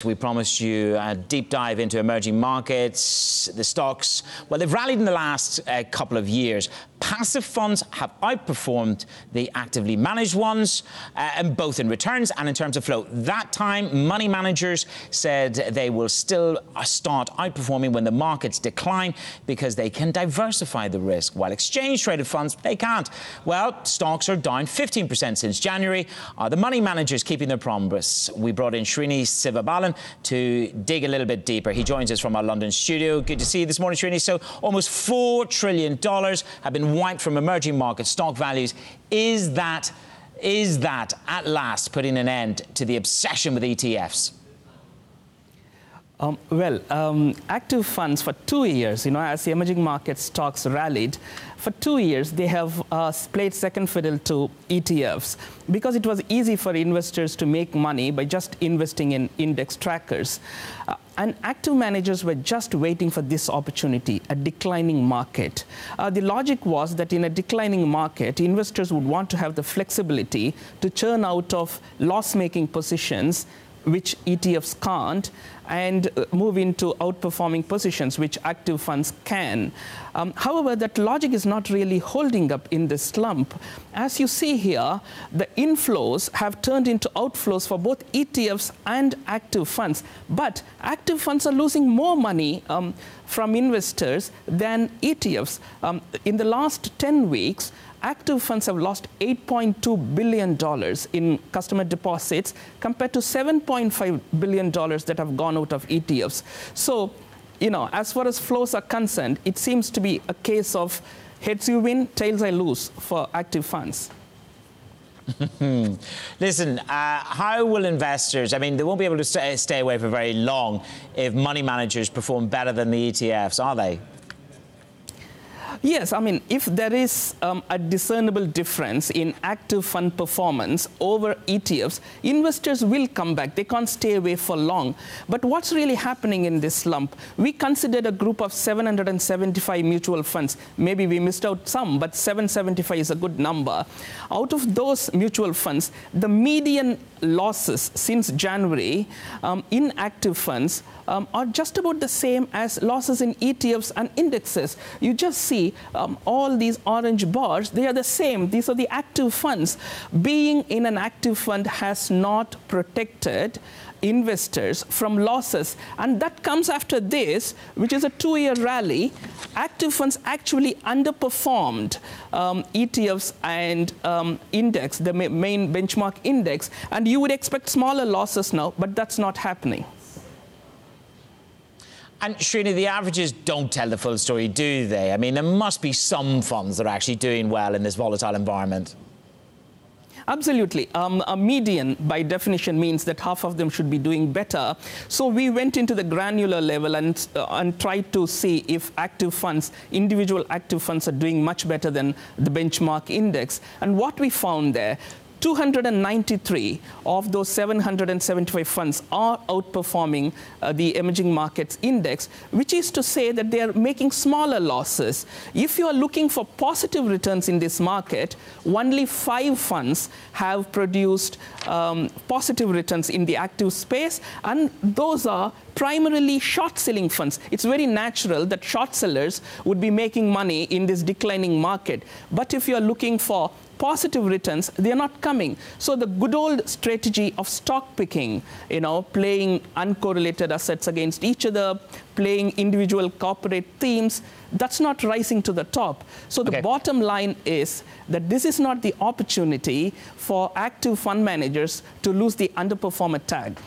We promised you a deep dive into emerging markets, the stocks. Well, they've rallied in the last couple of years. Passive funds have outperformed the actively managed ones, and both in returns and in terms of flow. That time, money managers said they will still start outperforming when the markets decline because they can diversify the risk, while exchange-traded funds, they can't. Well, stocks are down 15% since January. Are the money managers keeping their promise? We brought in Sivabalan to dig a little bit deeper. He joins us from our London studio. Good to see you this morning, Srini. So almost $4 trillion have been wiped from emerging market stock values. Is that at last putting an end to the obsession with ETFs? Active funds for 2 years, as the emerging market stocks rallied, for 2 years they have played second fiddle to ETFs because it was easy for investors to make money by just investing in index trackers. And active managers were just waiting for this opportunity, a declining market. The logic was that in a declining market, investors would want to have the flexibility to churn out of loss-making positions, which ETFs can't, and move into outperforming positions, which active funds can. However, that logic is not really holding up in this slump. As you see here, the inflows have turned into outflows for both ETFs and active funds. But active funds are losing more money from investors than ETFs. In the last 10 weeks, active funds have lost $8.2 billion in customer deposits compared to $7.5 billion that have gone out of ETFs. So, as far as flows are concerned, it seems to be a case of heads you win, tails I lose for active funds. Listen, how will investors, they won't be able to stay away for very long if money managers perform better than the ETFs, are they? Yes, if there is a discernible difference in active fund performance over ETFs, investors will come back. They can't stay away for long. But what's really happening in this slump? We considered a group of 775 mutual funds. Maybe we missed out some, but 775 is a good number. Out of those mutual funds, the median losses since January in active funds are just about the same as losses in ETFs and indexes. You just see all these orange bars, they are the same. These are the active funds. Being in an active fund has not protected investors from losses. And that comes after this, which is a 2-year rally. Active funds actually underperformed ETFs and index, the main benchmark index. And you would expect smaller losses now, but that's not happening. And Srini, the averages don't tell the full story, do they? There must be some funds that are actually doing well in this volatile environment. Absolutely. A median, by definition, means that half of them should be doing better. So we went into the granular level and tried to see if active funds, individual active funds, are doing much better than the benchmark index. And what we found there, 293 of those 775 funds are outperforming the emerging markets index, which is to say that they are making smaller losses. If you are looking for positive returns in this market, only 5 funds have produced positive returns in the active space, and those are primarily short-selling funds. It's very natural that short sellers would be making money in this declining market. But if you are looking for positive returns, they are not coming. So the good old strategy of stock picking, playing uncorrelated assets against each other, playing individual corporate themes, that's not rising to the top. So the bottom line is that this is not the opportunity for active fund managers to lose the underperformer tag.